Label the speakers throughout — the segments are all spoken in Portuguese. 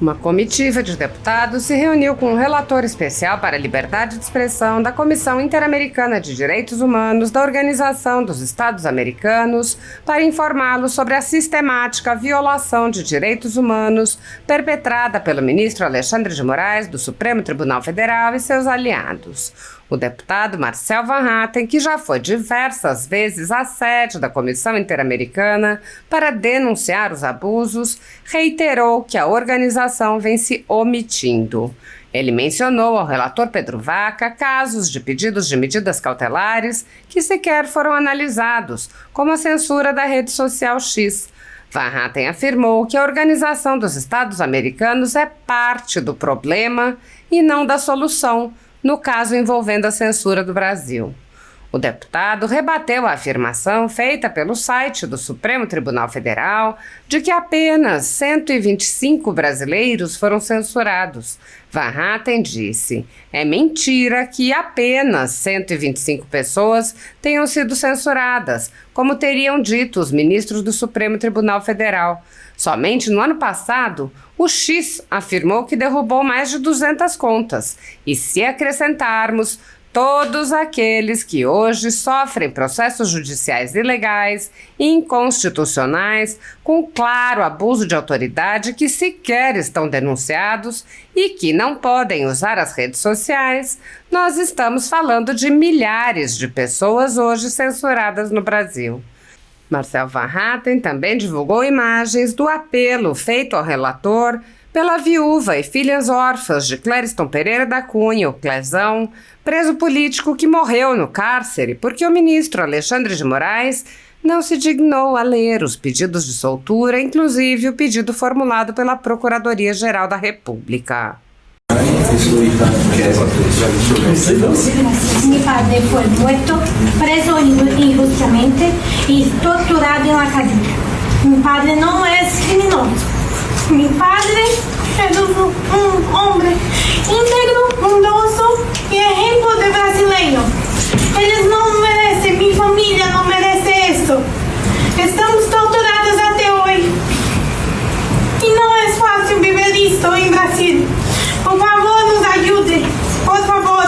Speaker 1: Uma comitiva de deputados se reuniu com o relator especial para a liberdade de expressão da Comissão Interamericana de Direitos Humanos da Organização dos Estados Americanos para informá-lo sobre a sistemática violação de direitos humanos perpetrada pelo ministro Alexandre de Moraes do Supremo Tribunal Federal e seus aliados. O deputado Marcel Van Hatten, que já foi diversas vezes à sede da Comissão Interamericana para denunciar os abusos, reiterou que a organização vem se omitindo. Ele mencionou ao relator Pedro Vaca casos de pedidos de medidas cautelares que sequer foram analisados, como a censura da rede social X. Van Hatten afirmou que a Organização dos Estados Americanos é parte do problema e não da solução, no caso envolvendo a censura do Brasil. O deputado rebateu a afirmação feita pelo site do Supremo Tribunal Federal de que apenas 125 brasileiros foram censurados. Van Hatten disse: é mentira que apenas 125 pessoas tenham sido censuradas, como teriam dito os ministros do Supremo Tribunal Federal. Somente no ano passado, o X afirmou que derrubou mais de 200 contas. E se acrescentarmos todos aqueles que hoje sofrem processos judiciais ilegais e inconstitucionais, com claro abuso de autoridade, que sequer estão denunciados e que não podem usar as redes sociais, nós estamos falando de milhares de pessoas hoje censuradas no Brasil. Marcel Van Hatten também divulgou imagens do apelo feito ao relator pela viúva e filhas órfãs de Clériston Pereira da Cunha, o Clezão, preso político que morreu no cárcere porque o ministro Alexandre de Moraes não se dignou a ler os pedidos de soltura, inclusive o pedido formulado pela Procuradoria-Geral da República.
Speaker 2: Mi padre fue muerto, preso injustamente y torturado en la calle. Mi padre no es criminoso. Mi padre es un hombre íntegro, bondoso y ejemplo de brasileño. Eles não merecem, mi familia no merece esto. Estamos torturados até hoy. Y no es fácil vivir esto en Brasil. Por favor, nos ajude. Por favor.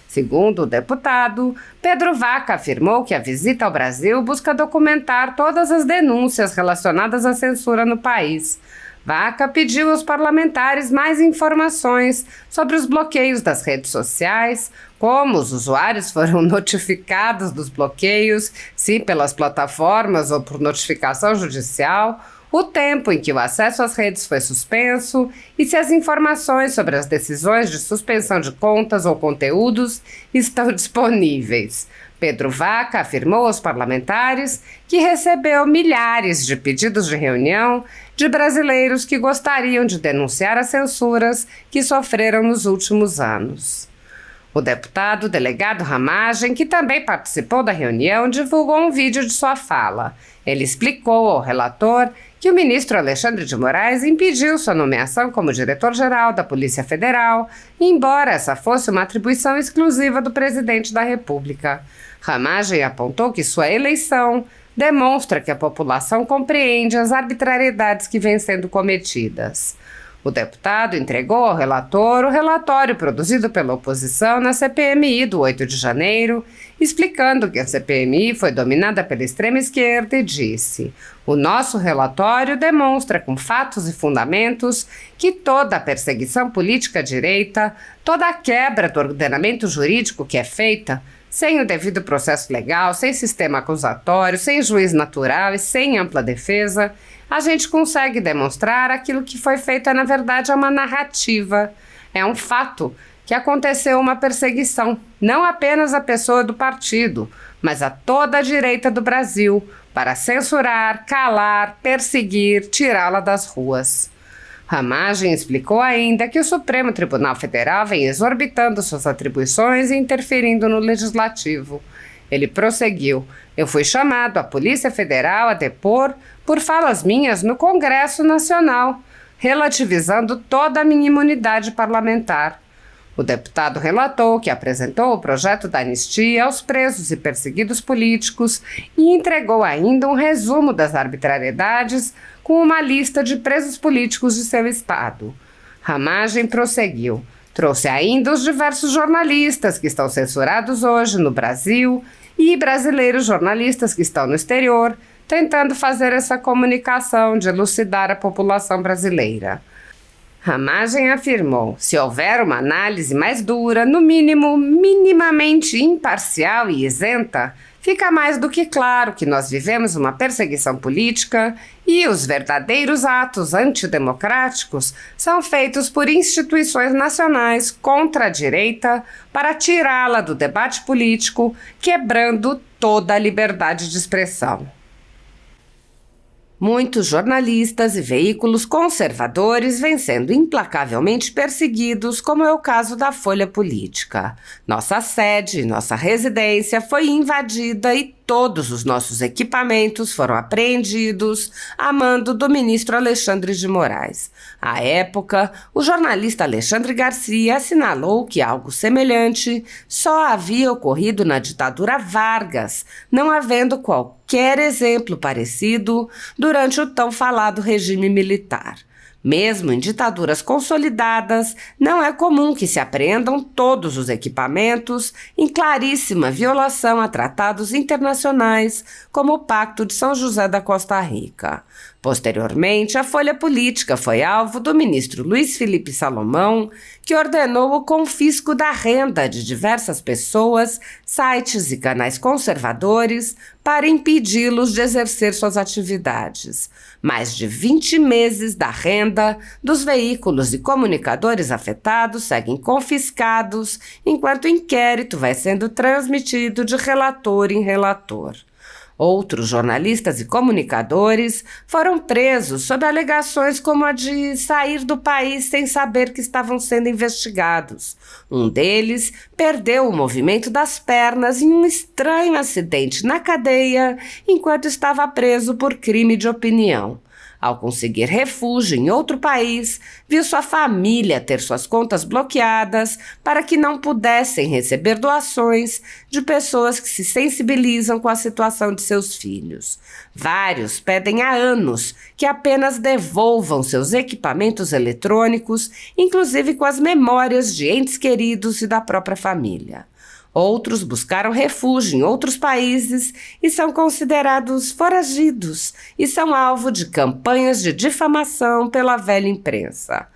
Speaker 1: Segundo o deputado, Pedro Vaca afirmou que a visita ao Brasil busca documentar todas as denúncias relacionadas à censura no país. Vaca pediu aos parlamentares mais informações sobre os bloqueios das redes sociais, como os usuários foram notificados dos bloqueios, se pelas plataformas ou por notificação judicial, o tempo em que o acesso às redes foi suspenso e se as informações sobre as decisões de suspensão de contas ou conteúdos estão disponíveis. Pedro Vaca afirmou aos parlamentares que recebeu milhares de pedidos de reunião de brasileiros que gostariam de denunciar as censuras que sofreram nos últimos anos. O deputado delegado Ramagem, que também participou da reunião, divulgou um vídeo de sua fala. Ele explicou ao relator que o ministro Alexandre de Moraes impediu sua nomeação como diretor-geral da Polícia Federal, embora essa fosse uma atribuição exclusiva do presidente da República. Ramagem apontou que sua eleição demonstra que a população compreende as arbitrariedades que vêm sendo cometidas. O deputado entregou ao relator o relatório produzido pela oposição na CPMI do 8 de janeiro, explicando que a CPMI foi dominada pela extrema-esquerda e disse: o nosso relatório demonstra com fatos e fundamentos que toda a perseguição política à direita, toda a quebra do ordenamento jurídico que é feita, sem o devido processo legal, sem sistema acusatório, sem juiz natural e sem ampla defesa, a gente consegue demonstrar aquilo que foi feito na verdade é uma narrativa. É um fato que aconteceu uma perseguição, não apenas à pessoa do partido, mas a toda a direita do Brasil, para censurar, calar, perseguir, tirá-la das ruas. Ramagem explicou ainda que o Supremo Tribunal Federal vem exorbitando suas atribuições e interferindo no Legislativo. Ele prosseguiu: eu fui chamado à Polícia Federal a depor por falas minhas no Congresso Nacional, relativizando toda a minha imunidade parlamentar. O deputado relatou que apresentou o projeto da anistia aos presos e perseguidos políticos e entregou ainda um resumo das arbitrariedades com uma lista de presos políticos de seu estado. Ramagem prosseguiu. Trouxe ainda os diversos jornalistas que estão censurados hoje no Brasil e brasileiros jornalistas que estão no exterior, tentando fazer essa comunicação de elucidar a população brasileira. Ramagem afirmou: se houver uma análise mais dura, no mínimo minimamente imparcial e isenta, fica mais do que claro que nós vivemos uma perseguição política e os verdadeiros atos antidemocráticos são feitos por instituições nacionais contra a direita para tirá-la do debate político, quebrando toda a liberdade de expressão. Muitos jornalistas e veículos conservadores vêm sendo implacavelmente perseguidos, como é o caso da Folha Política. Nossa sede, nossa residência foi invadida e todos os nossos equipamentos foram apreendidos a mando do ministro Alexandre de Moraes. À época, o jornalista Alexandre Garcia assinalou que algo semelhante só havia ocorrido na ditadura Vargas, não havendo qualquer exemplo parecido durante o tão falado regime militar. Mesmo em ditaduras consolidadas, não é comum que se apreendam todos os equipamentos em claríssima violação a tratados internacionais, como o Pacto de São José da Costa Rica. Posteriormente, a Folha Política foi alvo do ministro Luiz Felipe Salomão, que ordenou o confisco da renda de diversas pessoas, sites e canais conservadores para impedi-los de exercer suas atividades. Mais de 20 meses da renda dos veículos e comunicadores afetados seguem confiscados, enquanto o inquérito vai sendo transmitido de relator em relator. Outros jornalistas e comunicadores foram presos sob alegações como a de sair do país sem saber que estavam sendo investigados. Um deles perdeu o movimento das pernas em um estranho acidente na cadeia enquanto estava preso por crime de opinião. Ao conseguir refúgio em outro país, viu sua família ter suas contas bloqueadas para que não pudessem receber doações de pessoas que se sensibilizam com a situação de seus filhos. Vários pedem há anos que apenas devolvam seus equipamentos eletrônicos, inclusive com as memórias de entes queridos e da própria família. Outros buscaram refúgio em outros países e são considerados foragidos e são alvo de campanhas de difamação pela velha imprensa.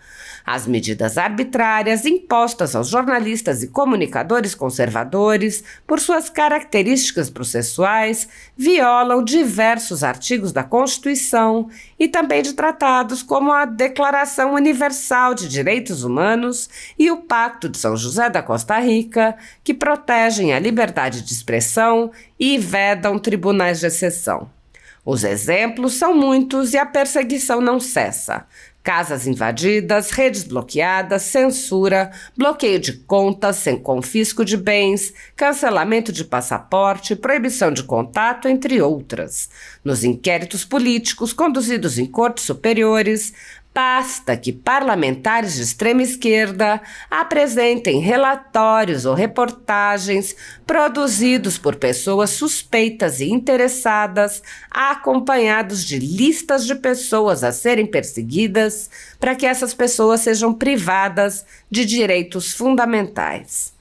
Speaker 1: As medidas arbitrárias impostas aos jornalistas e comunicadores conservadores, por suas características processuais, violam diversos artigos da Constituição e também de tratados como a Declaração Universal de Direitos Humanos e o Pacto de São José da Costa Rica, que protegem a liberdade de expressão e vedam tribunais de exceção. Os exemplos são muitos e a perseguição não cessa. Casas invadidas, redes bloqueadas, censura, bloqueio de contas sem confisco de bens, cancelamento de passaporte, proibição de contato, entre outras. Nos inquéritos políticos conduzidos em cortes superiores, basta que parlamentares de extrema esquerda apresentem relatórios ou reportagens produzidos por pessoas suspeitas e interessadas, acompanhados de listas de pessoas a serem perseguidas, para que essas pessoas sejam privadas de direitos fundamentais.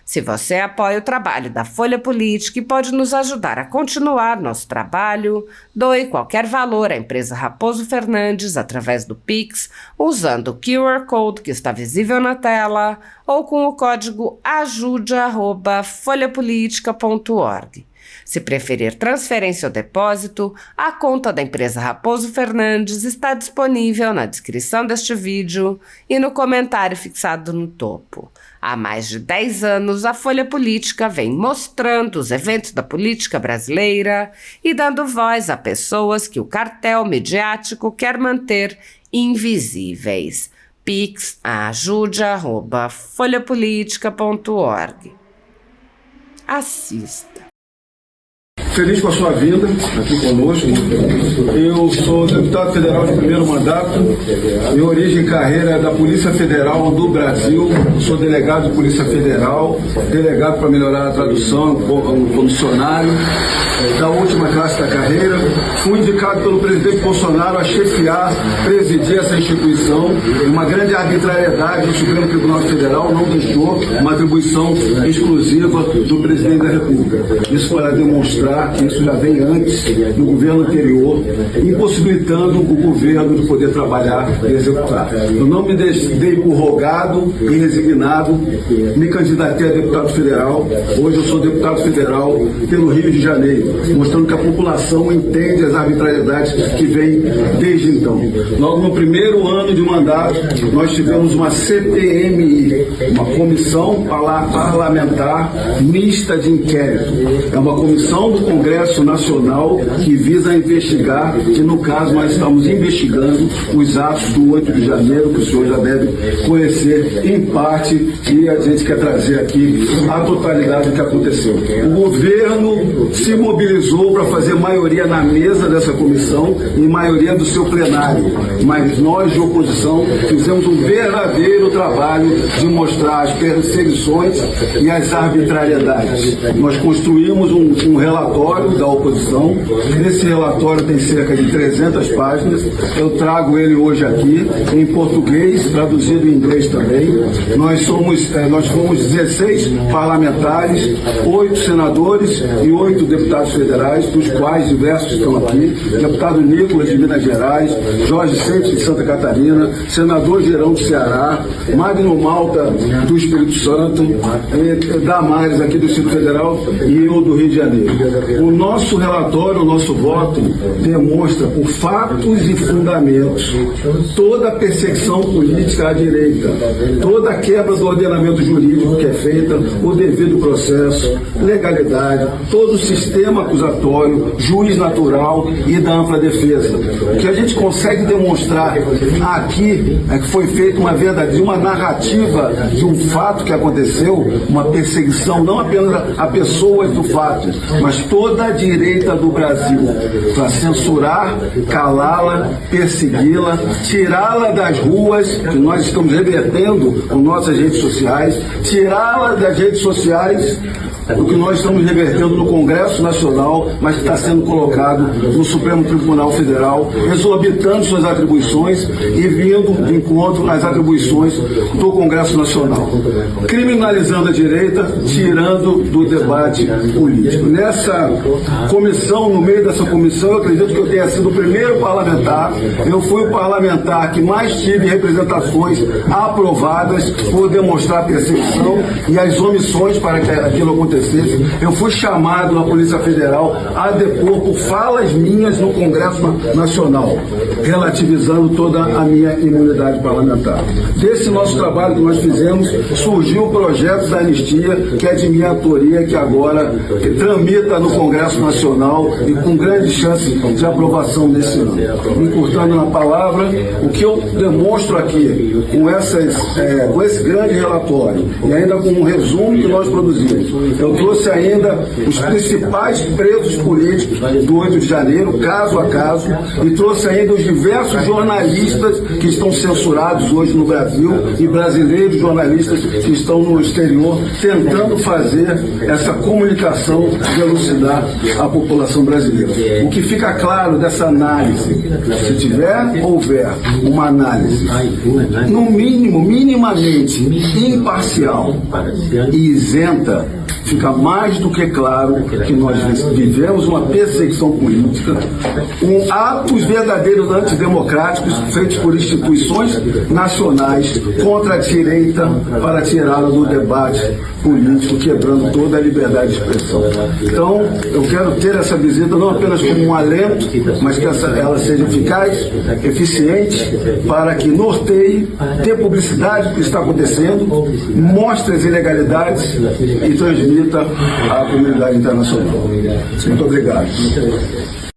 Speaker 1: Se você apoia o trabalho da Folha Política e pode nos ajudar a continuar nosso trabalho, doe qualquer valor à empresa Raposo Fernandes através do Pix, usando o QR Code que está visível na tela ou com o código ajude@folhapolitica.org. Se preferir transferência ou depósito, a conta da empresa Raposo Fernandes está disponível na descrição deste vídeo e no comentário fixado no topo. Há mais de 10 anos, a Folha Política vem mostrando os eventos da política brasileira e dando voz a pessoas que o cartel midiático quer manter invisíveis. Pix ajude@folhapolitica.org. Assista.
Speaker 3: feliz com a sua vinda aqui conosco. Eu sou deputado federal de primeiro mandato. Minha origem e carreira é da Polícia Federal do Brasil. Sou delegado de Polícia Federal, delegado para melhorar a tradução, comissionário da última classe da carreira. Fui indicado pelo presidente Bolsonaro a chefiar, presidir essa instituição. Uma grande arbitrariedade do Supremo Tribunal Federal não deixou uma atribuição exclusiva do presidente da República. Isso para demonstrar que isso já vem antes do governo anterior, impossibilitando o governo de poder trabalhar e executar. Eu não me dei por rogado e resignado, me candidatei a deputado federal. Hoje eu sou deputado federal pelo Rio de Janeiro, mostrando que a população entende as arbitrariedades que vêm desde então. Logo no primeiro ano de mandato, nós tivemos uma CPMI, uma comissão parlamentar mista de inquérito. É uma comissão do Congresso Nacional que visa investigar, e no caso nós estamos investigando os atos do 8 de janeiro, que o senhor já deve conhecer em parte, e a gente quer trazer aqui a totalidade do que aconteceu. O governo se mobilizou para fazer maioria na mesa dessa comissão e maioria do seu plenário, mas nós de oposição fizemos um verdadeiro trabalho de mostrar as perseguições e as arbitrariedades. Nós construímos um relatório da oposição. Esse relatório tem cerca de 300 páginas. Eu trago ele hoje aqui em português, traduzido em inglês também. Nós fomos 16 parlamentares, 8 senadores e 8 deputados federais, dos quais diversos estão aqui. Deputado Nicolas de Minas Gerais, Jorge Seixas de Santa Catarina, senador Gerão do Ceará, Magno Malta do Espírito Santo, Damares aqui do Distrito Federal e eu do Rio de Janeiro. O nosso relatório, o nosso voto demonstra por fatos e fundamentos toda a perseguição política à direita, toda a quebra do ordenamento jurídico que é feita, o devido processo, legalidade, todo o sistema acusatório, juiz natural e da ampla defesa. O que a gente consegue demonstrar aqui é que foi feita uma narrativa de um fato que aconteceu, uma perseguição não apenas a pessoas do fato, mas toda a direita do Brasil, para censurar, calá-la, persegui-la, tirá-la das ruas, que nós estamos revertendo com nossas redes sociais, tirá-la das redes sociais, o que nós estamos revertendo no Congresso Nacional, mas que está sendo colocado no Supremo Tribunal Federal, exorbitando suas atribuições e vindo de encontro às atribuições do Congresso Nacional. Criminalizando a direita, tirando do debate político. Nessa comissão, no meio dessa comissão, eu acredito que eu tenha sido o primeiro parlamentar. Eu fui o parlamentar que mais tive representações aprovadas por demonstrar a perseguição e as omissões para que aquilo acontecesse. Eu fui chamado na Polícia Federal a depor por falas minhas no Congresso Nacional, relativizando toda a minha imunidade parlamentar. Desse nosso trabalho que nós fizemos, surgiu o projeto da anistia, que é de minha autoria, que agora tramita no Congresso Nacional e com grande chance de aprovação nesse ano. Encurtando na palavra, o que eu demonstro aqui, com esse grande relatório, e ainda com um resumo que nós produzimos, eu trouxe ainda os principais presos políticos do 8 de janeiro, caso a caso, e trouxe ainda os diversos jornalistas que estão censurados hoje no Brasil e brasileiros jornalistas que estão no exterior, tentando fazer essa comunicação de elucidar a população brasileira. O que fica claro dessa análise, se houver uma análise, no mínimo, minimamente imparcial e isenta, fica mais do que claro que nós vivemos uma perseguição política, atos verdadeiros antidemocráticos feitos por instituições nacionais contra a direita para tirá-la do debate político, quebrando toda a liberdade de expressão. Então, eu quero ter essa visita não apenas como um alento, mas que ela seja eficaz, eficiente, para que norteie, dê publicidade do que está acontecendo, mostre as ilegalidades e transmita à comunidade internacional. Muito obrigado.